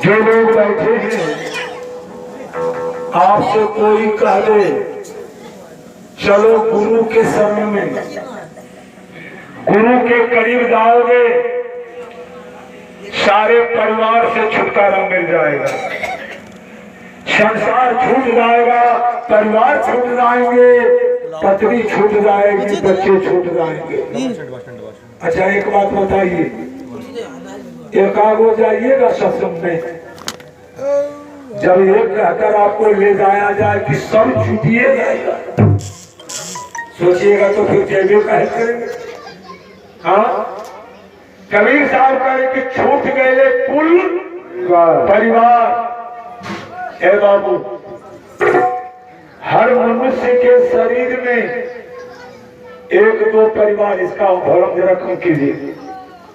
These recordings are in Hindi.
जो लोग बैठे हैं आपसे कोई कह दे चलो गुरु के शरण में, गुरु के करीब जाओगे सारे परिवार से छुटकारा मिल जाएगा, संसार छूट जाएगा, परिवार छूट जाएंगे, पत्नी छूट जाएगी, बच्चे छूट जाएंगे। अच्छा एक बात बताइए, एकागो जाइएगा सत्संग में, जब ये कहकर आपको ले जाया जाए कि सब छूटिए जाएगा, सोचिएगा तो फिर जैबे कहे करेंगे। हाँ, कबीर साहब कहे कि छूट गए कुल परिवार। ए बाबू, हर मनुष्य के शरीर में एक दो परिवार, इसका उदाहरण जरा कम कीजिए,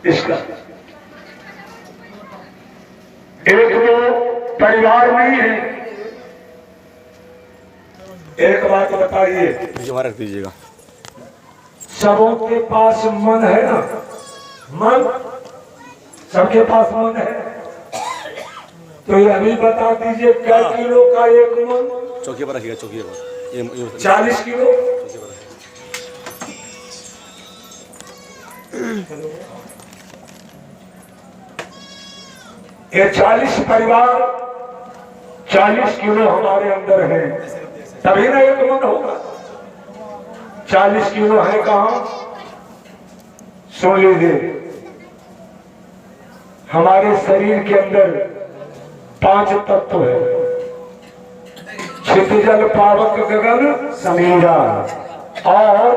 इसका एक दो परिवार नहीं है। एक बात बताइए, रख दीजिएगा, सबों के पास मन है ना? मन, सबके पास मन है, तो ये अभी बता दीजिए क्या किलो का एक मन? चौकी पर रखिएगा, चौकी पर 40 किलो। चौकी पर ये 40 परिवार 40 किलो हमारे अंदर है, तभी ना एक मन होगा। 40 किलो है कहाँ? सुन लीजिए, हमारे शरीर के अंदर 5 तत्व है, क्षितिजल पावक गगन समीरा, और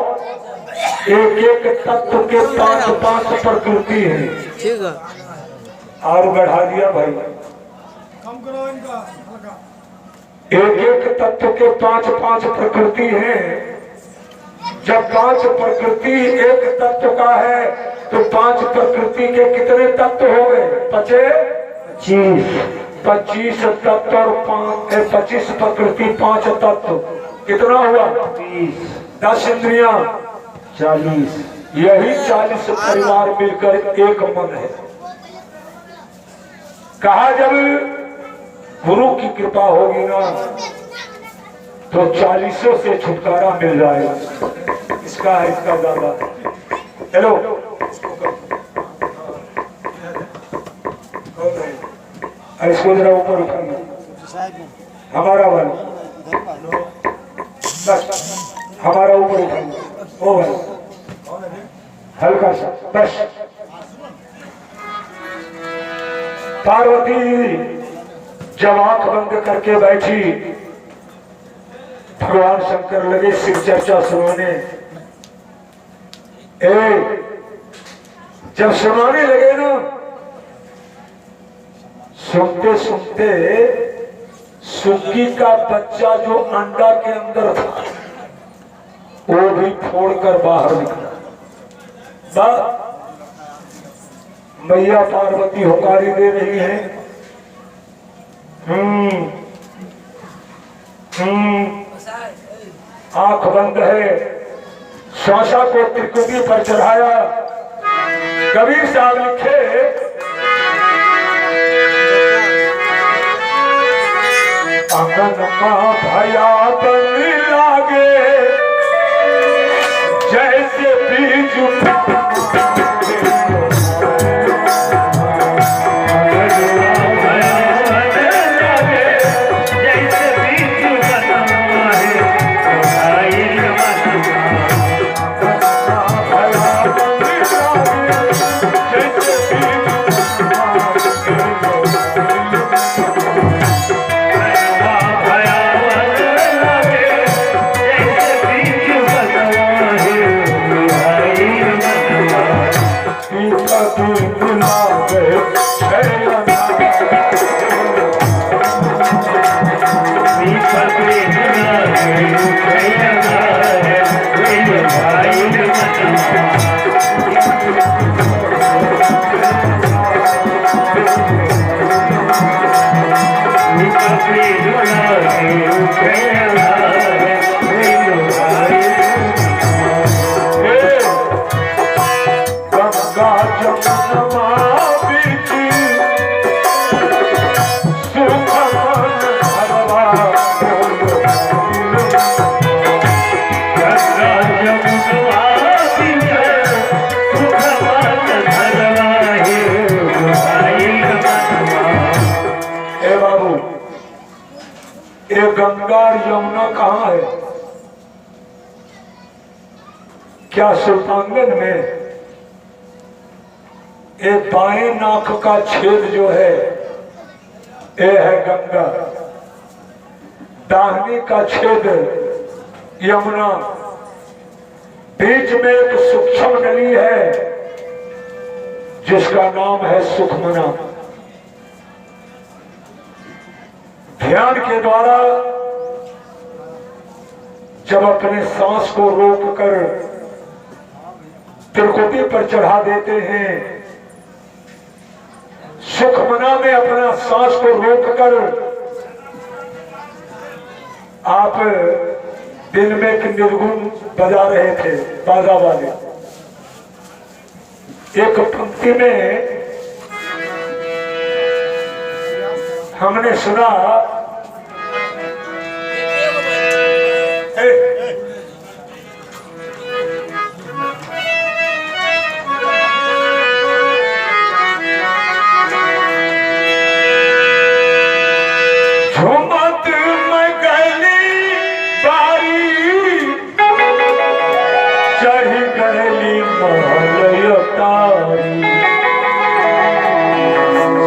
एक एक तत्व के 5 प्रकृति है। ठीक है, और बढ़ा दिया भाई, कम करो इनका। एक एक तत्व के 5 प्रकृति हैं। जब 5 प्रकृति एक तत्व का है तो 5 प्रकृति के कितने तत्व हो गए? 25 तत्व और 25 प्रकृति 5 तत्व, कितना हुआ? 10 इंद्रियां 40, यही 40 परिवार मिलकर एक मन है। कहा जब गुरु की कृपा होगी ना तो 40 से छुटकारा मिल जाएगा। इसका है, इसका ज्यादा। हेलो, इसको जरा ऊपर उठाइए, हमारा वाला, बस हमारा ऊपर उठाइए, ओ भाई हल्का सा, बस। पार्वती जब आंख बंद करके बैठी, भगवान शंकर लगे शिव चर्चा सुनाने। जब सुनाने लगे ना, सुनते सुनते सुग्गी का बच्चा जो अंडा के अंदर था वो भी फोड़कर बाहर निकला। मैया पार्वती होकारी दे रही है, आंख बंद है, श्वासा को त्रिकुटी पर चढ़ाया। कबीर साहब लिखे, अंगनमा भया बन लागे जैसे बीज क्या सुल्तानगंज में एक बाएं नाक का छेद जो है ये है गंगा, दाहिने का छेद यमुना, बीच में एक सूक्ष्म नली है जिसका नाम है सुखमना। ध्यान के द्वारा जब अपने सांस को रोककर त्रिकुटी पर चढ़ा देते हैं, सुखमना में अपना सांस को रोककर आप दिन में एक निर्गुण बजा रहे थे बाजा वाले। एक पंक्ति में हमने सुना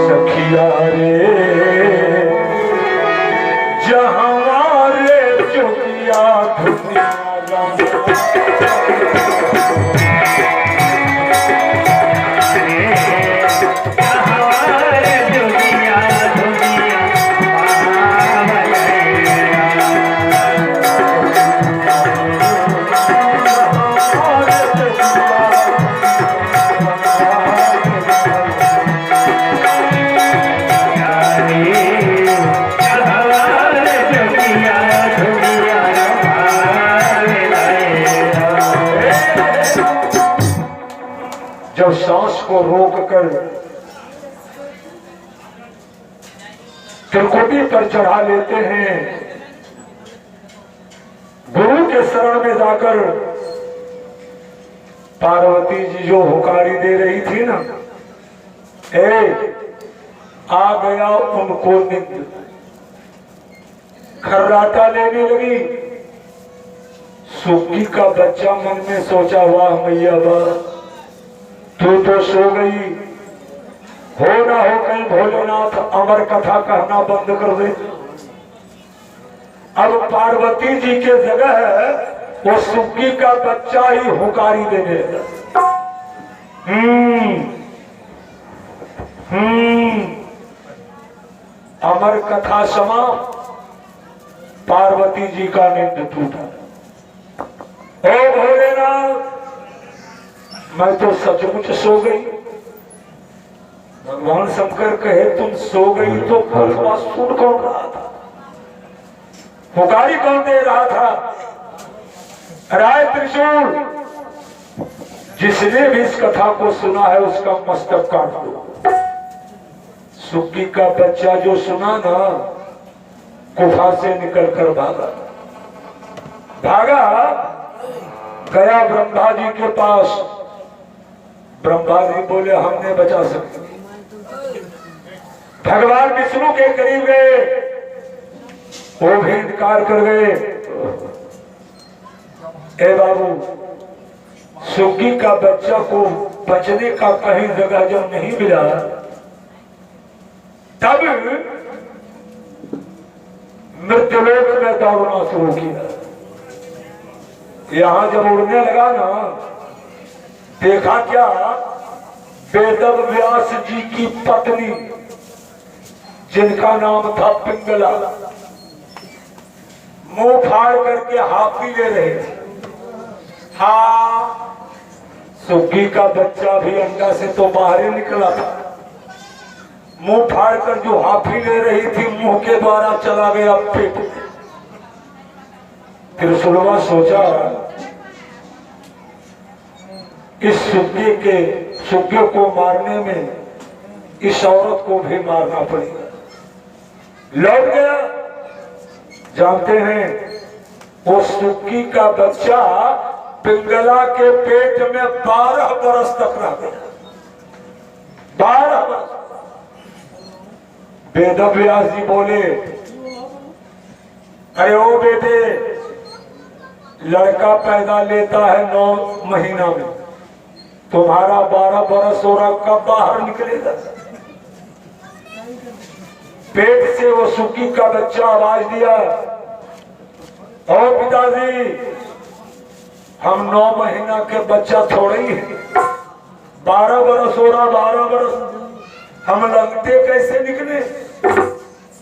सखिया रे जहाँ रे चुकिया दुनिया जब सांस को रोककर त्रिकुटी पर चढ़ा लेते हैं, गुरु के शरण में जाकर पार्वती जी जो हुकारी दे रही थी ना, आ गया उनको निंद, खर्राटा लेने लगी। सुक्की का बच्चा मन में सोचा, वाह मैया वाह, तू तो सो गई, हो ना हो कहीं भोलेनाथ अमर कथा कहना बंद कर दे। अब पार्वती जी के जगह वो सुक्की का बच्चा ही हुकारी देने लगा। अमर कथा समाप्त, पार्वती जी का नींद टूटा। ओ भोलेनाथ, मैं तो सचमुच सो गई। भगवान शंकर कहे तुम सो गई तो फलवा सुन कौन रहा था, हुकारी कौन दे रहा था? राय त्रिशूल। जिसने भी इस कथा को सुना है उसका मस्तक काट दो। सुक्की का बच्चा जो सुना ना, गुफा से निकलकर भागा गया ब्रह्मा जी के पास। ब्रह्मा जी बोले हमने बचा सकते। भगवान विष्णु के करीब गए, वो भी इनकार कर गए। ए बाबू, सुग्गी का बच्चा को बचने का कहीं जगह जब नहीं मिला, तब मृत्युलोक में दौड़ना शुरू किया। यहां जब उड़ने लगा ना, देखा क्या, वेदव व्यास जी की पत्नी जिनका नाम था पिंगला, मुंह फाड़ करके हाफी ले रहे थे। हाँ, सुग्गी का बच्चा भी अंडा से तो बाहर ही निकला था। मुंह फाड़ कर जो हाफी ले रही थी, मुंह के द्वारा चला गया पेट में। त्रिशूलवा सोचा इस सुग्गी को मारने में इस औरत को भी मारना पड़ेगा। लौट गया। जानते हैं, वो सुग्गी का बच्चा पिंगला के पेट में 12 बरस तक रह गया। 12 बरस। वेदव्यास जी बोले, अरे ओ बेटे, लड़का पैदा लेता है 9 महीना में, तुम्हारा 12 बरस हो रहा, कब बाहर निकलेगा? पेट से वो सुखी का बच्चा आवाज दिया, और पिताजी हम 9 महीना के बच्चा थोड़े ही है, 12 बरस हो रहा, 12 बरस हम लगते कैसे निकले?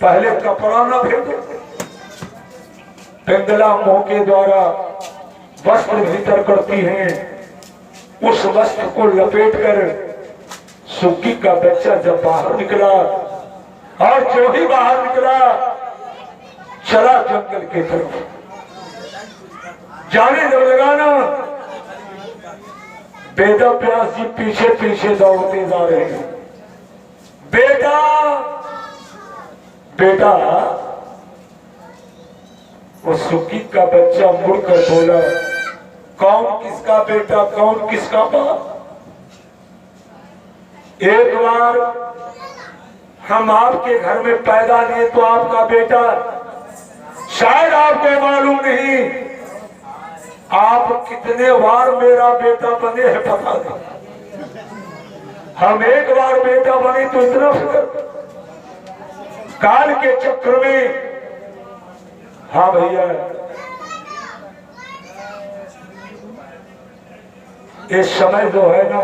पहले कपड़ा ना फेंको। पिंगला मुंह के द्वारा वस्त्र भीतर करती हैं, उस वस्त्र को लपेटकर सुक्की का बच्चा जब बाहर निकला, और जो ही बाहर निकला चला जंगल की तरफ, जाने जब लगा ना, वेद व्यास जी पीछे पीछे दौड़ते जा रहे हैं। बेटा बेटा, वो सुखी का बच्चा मुड़कर बोला, कौन किसका बेटा, कौन किसका बाप? एक बार हम आपके घर में पैदा लिए तो आपका बेटा, शायद आपको मालूम नहीं आप कितने बार मेरा बेटा बने हैं पता नहीं। हम एक बार बेटा बने तो इतना फिक्र, काल के चक्र में। हाँ भैया, ये समय जो है ना,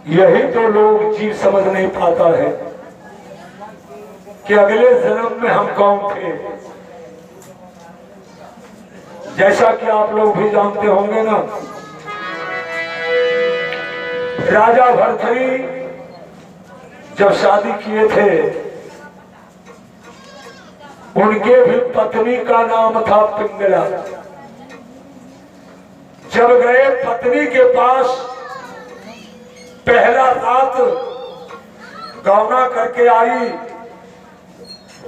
यही तो लोग जीव समझ नहीं पाता है कि अगले जन्म में हम कौन थे। जैसा कि आप लोग भी जानते होंगे ना, राजा भर्तृहरि जब शादी किए थे, उनके भी पत्नी का नाम था पिंगला। जब गए पत्नी के पास, पहला रात गौना करके आई,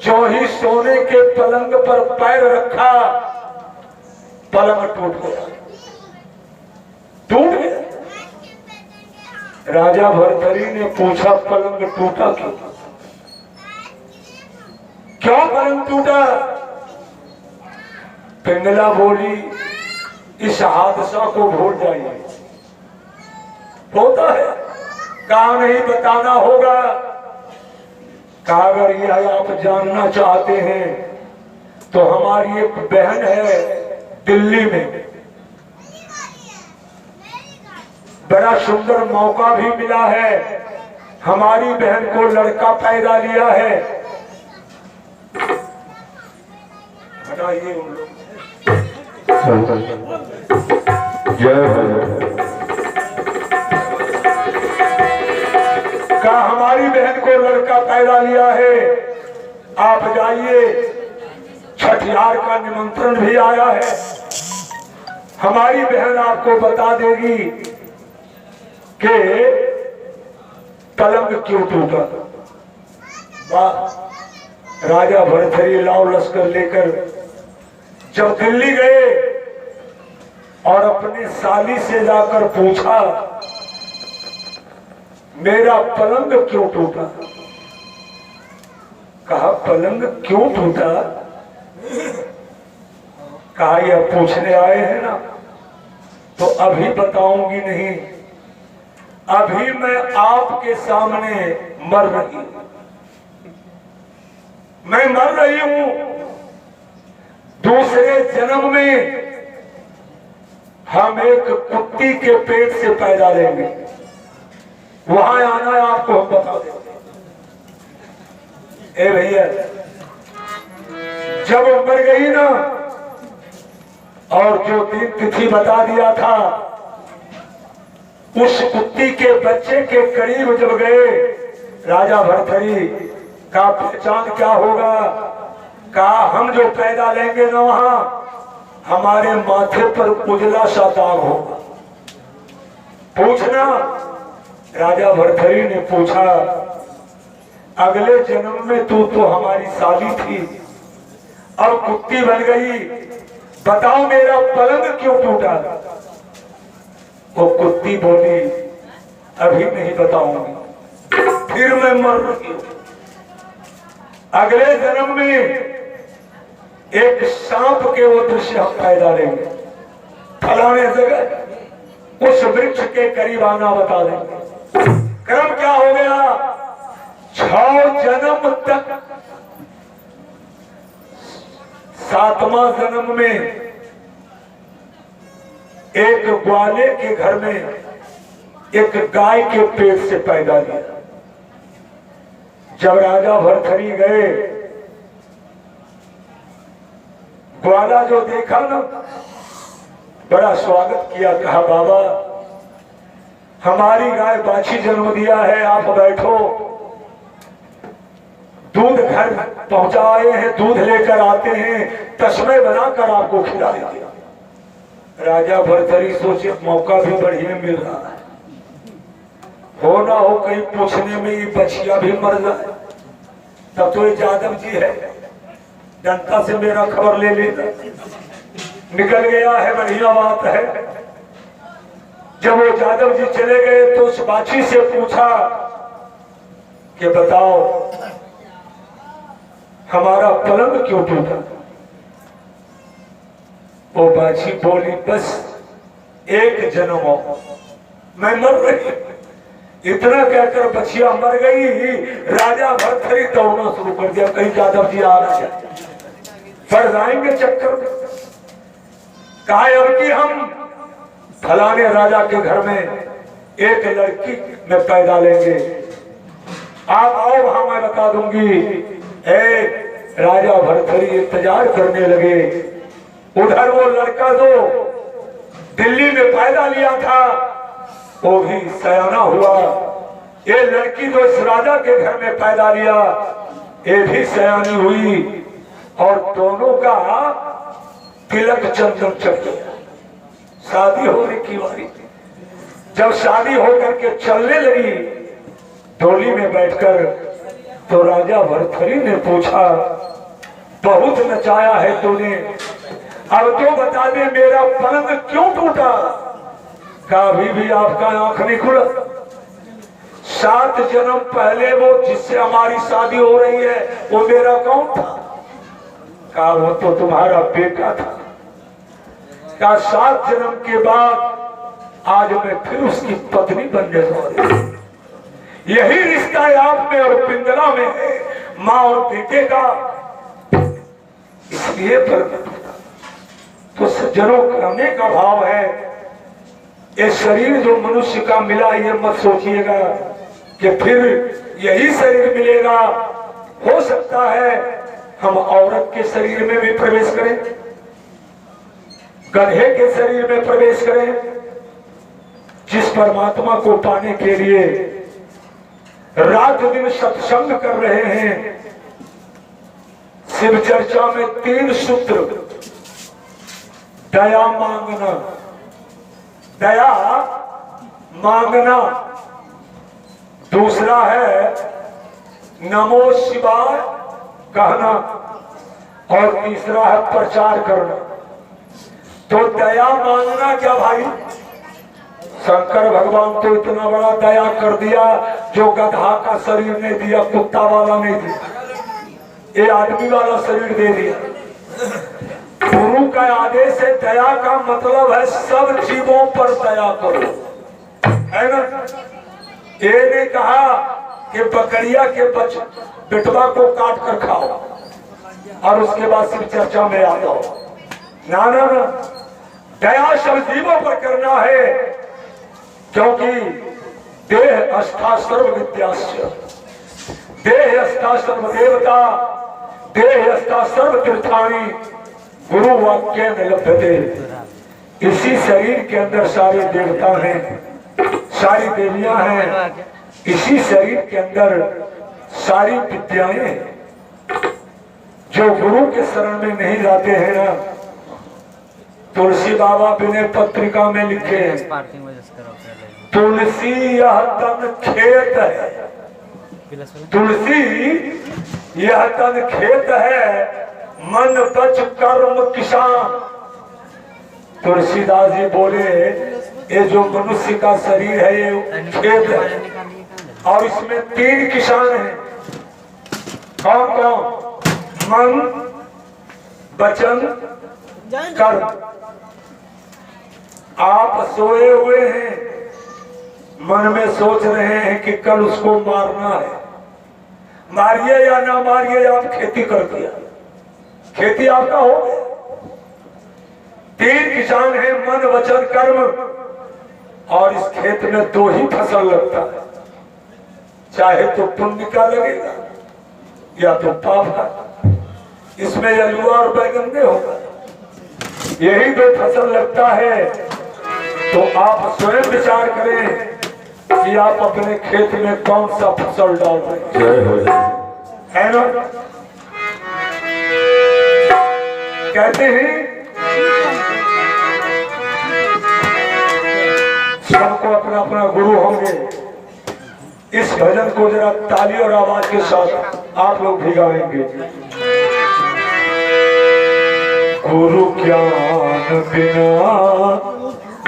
जो ही सोने के पलंग पर पैर रखा, पलंग टूट गया, टूट गया। राजा भर्तृहरि ने पूछा, पलंग टूटा क्यों? क्यों पलंग टूटा? पिंगला बोली, इस हादसा को भूल जाइए। होता है, कहा नहीं बताना होगा। कहा अगर यह आप जानना चाहते हैं तो हमारी एक बहन है दिल्ली में, बड़ा सुंदर मौका भी मिला है, हमारी बहन को लड़का पैदा लिया है। बताइए उन लोग, कहा हमारी बहन को लड़का पैदा लिया है, आप जाइए, छठियार का निमंत्रण भी आया है, हमारी बहन आपको बता देगी कि पलंग क्यों टूटा। राजा भर्तृहरि लाव लश्कर लेकर जब दिल्ली गए और अपने साली से जाकर पूछा, मेरा पलंग क्यों टूटा? कहा पलंग क्यों टूटा? कहा यह पूछने आए हैं ना, तो अभी बताऊंगी नहीं, अभी मैं आपके सामने मर रही हूं, मैं मर रही हूं। दूसरे जन्म में हम एक कुत्ती के पेट से पैदा लेंगे, वहां आना है आपको, हम बता देंगे। ए भैया, जब मर गई ना, और जो दिन तिथि बता दिया था, उस कुत्ती के बच्चे के करीब जब गए, राजा भर्तृहरि का पहचान क्या होगा? कहा हम जो पैदा लेंगे ना, वहां हमारे माथे पर उजला सा दाग होगा। पूछना। राजा भर्तृहरि ने पूछा, अगले जन्म में तू तो हमारी साली थी, अब कुत्ती बन गई, बताओ मेरा पलंग क्यों टूटा? वो कुत्ती बोली, अभी नहीं बताऊंगी, फिर मैं मर रही हूं। अगले जन्म में एक सांप के वो दृश्य हम पैदा लेंगे, फलाने जगह उस वृक्ष के करीब आना बता देंगे। क्रम क्या हो गया, 6 जन्म तक, 7वां जन्म में एक ग्वाले के घर में एक गाय के पेट से पैदा लिया। जब राजा भरथरी गए, ग्वाला जो देखा ना, बड़ा स्वागत किया, कहा बाबा हमारी गाय बाछी जन्म दिया है, आप बैठो, दूध घर पहुंचाए हैं, दूध लेकर आते हैं, तस्मै बनाकर आपको खिला दिया। राजा भरथरी सोचे मौका भी बढ़िया मिल रहा है, हो ना हो कहीं पूछने में ये बछिया भी मर जाए, तब तो ये यादव जी है, जनता से मेरा खबर ले लेता। निकल गया है, बढ़िया बात है। जब वो यादव जी चले गए तो उस बाछी से पूछा कि बताओ हमारा पलंग क्यों टूटा। वो बाछी बोली बस एक जन्म हो, मैं मर रही। इतना कहकर बछिया मर गई। राजा भरथरी दौड़ना शुरू कर दिया, कहीं यादव जी आ रहे हैं, पड़ जाएंगे चक्कर में। कहा अब कि हम फलाने राजा के घर में एक लड़की में पैदा लेंगे, आप आओ वहां मैं बता दूंगी। राजा भरथरी इंतजार करने लगे। उधर वो लड़का जो दिल्ली में पैदा लिया था वो भी सयाना हुआ, ये लड़की जो इस राजा के घर में पैदा लिया ये भी सयानी हुई, और दोनों का तिलक चंदन चढ़ गया। शादी होने की बारी, जब शादी होकर के चलने लगी डोली में बैठकर, तो राजा भरथरी ने पूछा बहुत नचाया है तूने, अब तो बता दे मेरा पलंग क्यों टूटा। कभी भी आपका आंख नहीं खुला। 7 जन्म पहले वो जिससे हमारी शादी हो रही है वो मेरा कौन था। कहा वो तो तुम्हारा बेटा था। कहा 7 जन्म के बाद आज मैं फिर उसकी पत्नी बनने वाली। यही रिश्ता है आप में और पिंगला में है, माँ और बेटे का। इसलिए तो सज्जनों कहने का भाव है, ये शरीर जो मनुष्य का मिला ये मत सोचिएगा कि फिर यही शरीर मिलेगा। हो सकता है हम औरत के शरीर में भी प्रवेश करें, गधे के शरीर में प्रवेश करें। जिस परमात्मा को पाने के लिए रात दिन सत्संग कर रहे हैं, शिव चर्चा में 3 सूत्र, दया मांगना, दया मांगना, दूसरा है नमो शिवाय कहना, और तीसरा है प्रचार करना। तो दया मांगना क्या भाई, शंकर भगवान तो इतना बड़ा दया कर दिया, जो गधा का शरीर नहीं दिया, कुत्ता वाला नहीं दिया, ये आदमी वाला शरीर दे दिया। गुरु का आदेश है, दया का मतलब है सब जीवों पर दया करो, है ना। ये नहीं कहा कि बकरिया के बेटवा को काट कर खाओ और उसके बाद सिर्फ चर्चा में आ जाओ, ना ना ना। दया सब जीवों पर करना है, क्योंकि देह अस्था सर्व विद्यास्य, देह अस्था सर्व देवता, देह अस्था सर्व तीर्थानी, गुरु वाक्य में लभ्यते। इसी शरीर के अंदर सारे देवता हैं, सारी देवियां हैं, इसी शरीर के अंदर सारी विद्याएं हैं। जो गुरु के शरण में नहीं जाते हैं ना, तुलसी बाबा विनय पत्रिका में लिखे हैं, तुलसी यह तन खेत है, तुलसी यह तन खेत है, मन बच कर्म किसान। तुलसीदास जी बोले ये जो मनुष्य का शरीर है ये खेत है, और इसमें 3 किसान हैं। कौन कौन? मन, वचन कर्म। आप सोए हुए हैं, मन में सोच रहे हैं कि कल उसको मारना है, मारिए या ना मारिए, आप खेती कर दिया, खेती आपका हो गया। 3 किसान हैं, मन वचन कर्म, और इस खेत में 2 ही फसल लगता है, चाहे तो पुण्य का लगेगा या तो पाप का। इसमें आलू और बैगन में होगा, यही 2 फसल लगता है। तो आप स्वयं विचार करें कि आप अपने खेत में कौन सा फसल डाल रहे हैं, ना? कहते हैं सबको अपना अपना गुरु होंगे। इस भजन को जरा ताली और आवाज के साथ आप लोग भी गाएंगे। गुरु ज्ञान बिना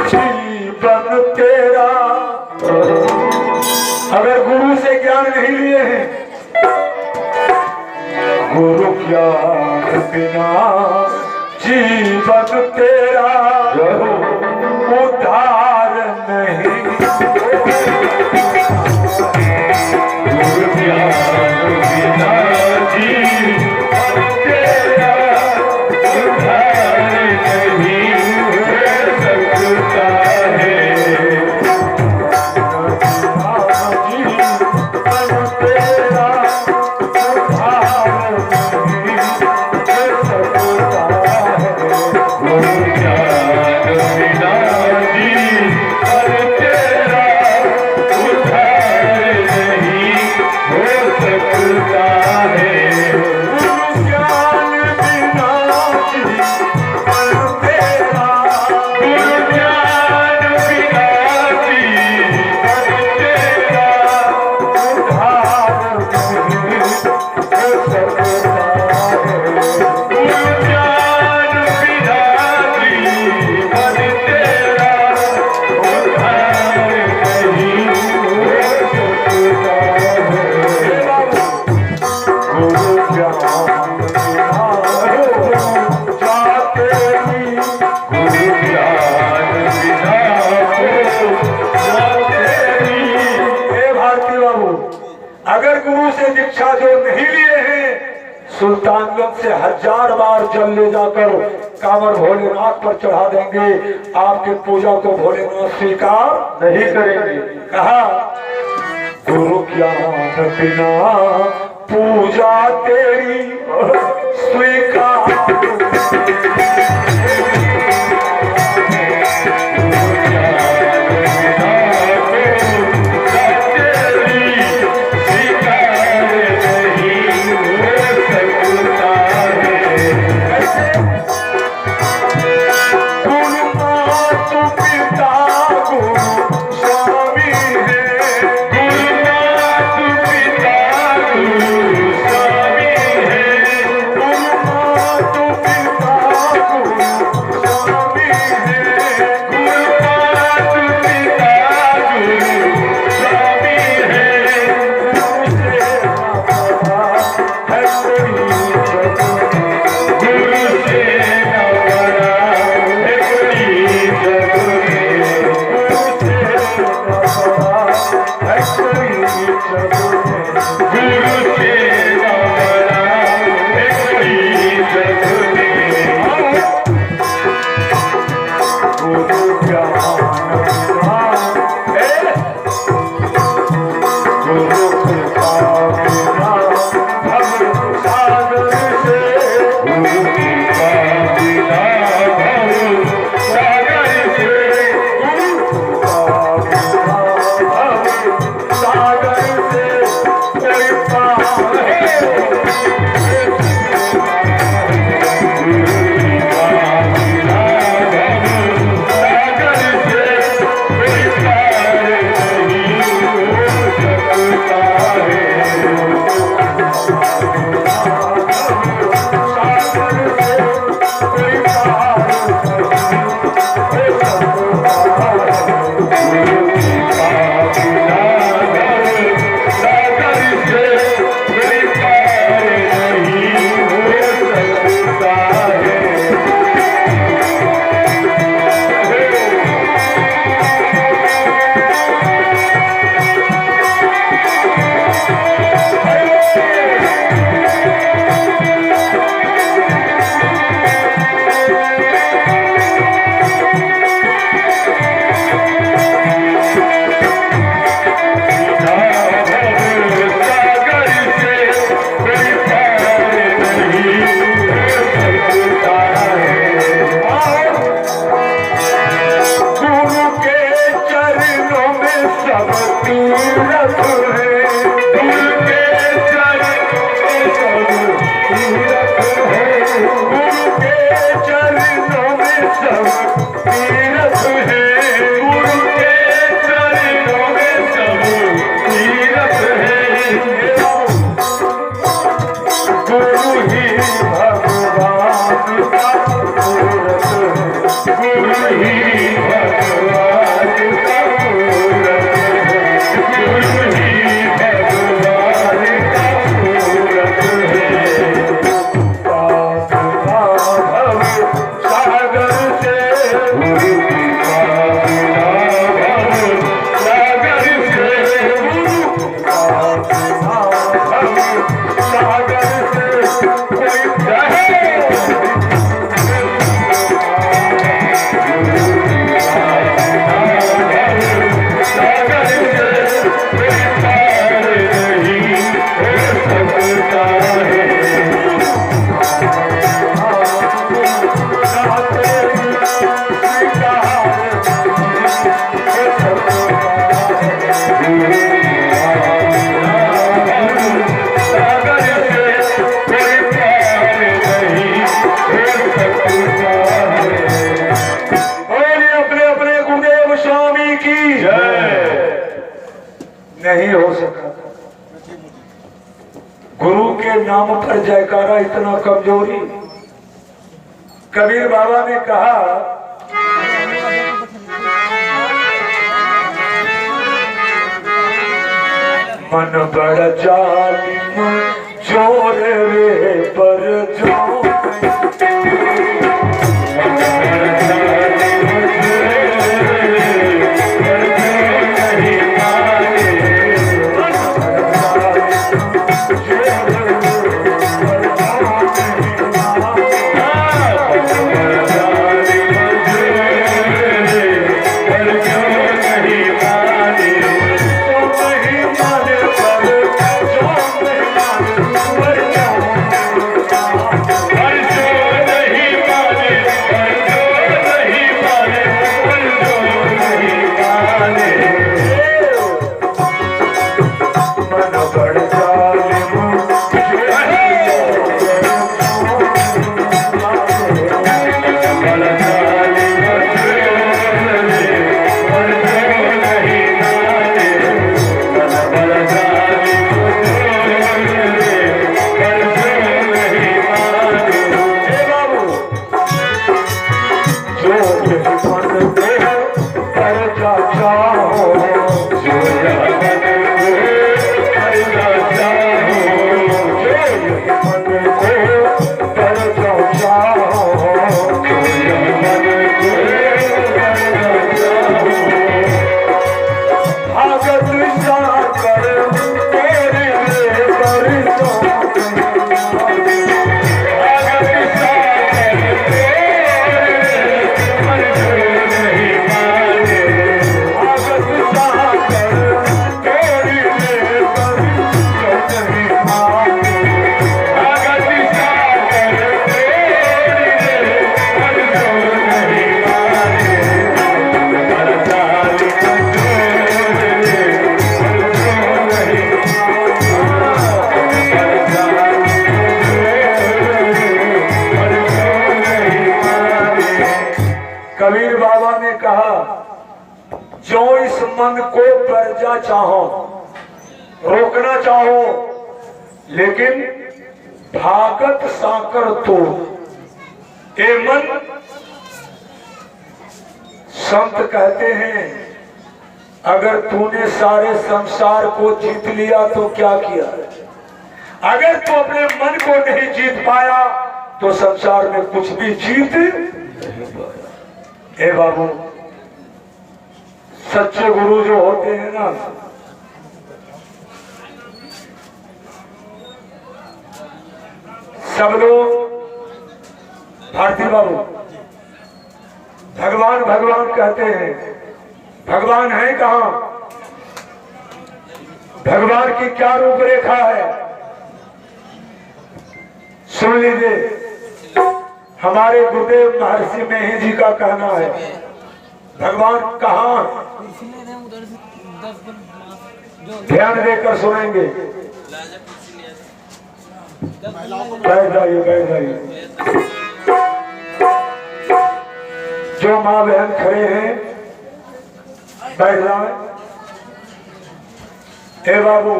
जीवन तेरा। अगर गुरु से ज्ञान नहीं लिए हैं, गुरु ज्ञान बिना जीवन तेरा उद्धार नहीं। गुरु ज्ञान बिना जीवन तेरा उद्धार नहीं हो सकता है। अगर गुरु से दीक्षा जो नहीं लिए हैं, सुल्तानगंज से 1000 बार जल ले जाकर कांवर भोलेनाथ पर चढ़ा देंगे, आपके पूजा को भोलेनाथ स्वीकार नहीं करेंगे। कहा गुरु ज्ञान बिना पूजा तेरी स्वीकार। है। अपने अपने गुरुदेव स्वामी की नहीं हो सका। गुरु के नाम पर जयकारा इतना कमजोरी। कबीर बाबा ने कहा मन बड़ा जालिम जोर रे पर जो कबीर बाबा ने कहा जो इस मन को पर्जा चाहो, रोकना चाहो, लेकिन भागत साकर तो ए मन। संत कहते हैं अगर तूने सारे संसार को जीत लिया तो क्या किया, अगर तू अपने मन को नहीं जीत पाया तो संसार में कुछ भी जीत नहीं पाया। ए बाबू, सच्चे गुरु जो होते हैं ना, सब लोग भारती बाबू भगवान भगवान कहते हैं। भगवान है कहाँ? भगवान की क्या रूपरेखा है सुन लीजिए। हमारे गुरुदेव महर्षि मेही जी का कहना है भगवान कहाँ, ध्यान देकर सुनेंगे। बैठ जाइए, बैठ जाइए। जो माँ बहन खड़े हैं बैठ जाए। हे बाबू,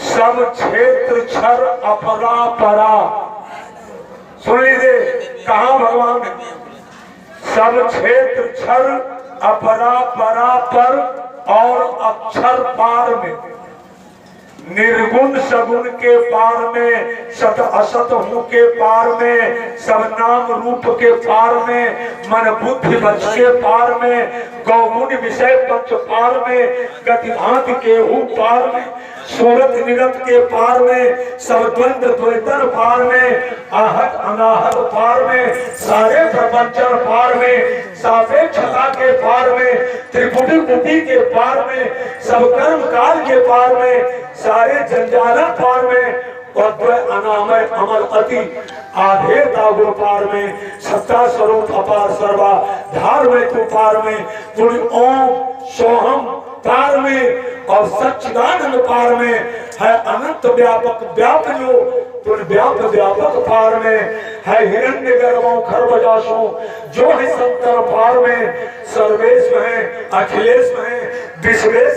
सब क्षेत्र छर अपरा परा, सुन लीजिए कहा भगवान, सब क्षेत्र छर अपरा परा पर और अक्षर पार में, निर्गुण सगुण के पार में, सत असत हूँ के पार में, सब नाम रूप के पार में, मन बुद्धि वच के पार में, गौगुण विषय पंच पार में, गतिभांत के हूँ पार में, सूरत निरत के पार में, सब द्वंद्व द्वैतर पार में, आहत अनाहत पार में, सारे प्रपंचन पार में, सापेक्षता के पार में, त्रिपुटी बुद्धि के पार में, सब कर्म काल के पार में, सारे जंजाला पार में, और अनामय अमर अति आधे तागुर पार में, सत्ता स्वरूप अपार सर्वा धार में तू पार में, तुम ओम सोहम पार में और सच्चिदानंद पार में है अनंत व्यापक व्याप जो तुम व्याप व्यापक पार में है हिरण्य गर्भों खरबजासों जो है संतर पार में सर्वेश में अखिलेश में विश्वेश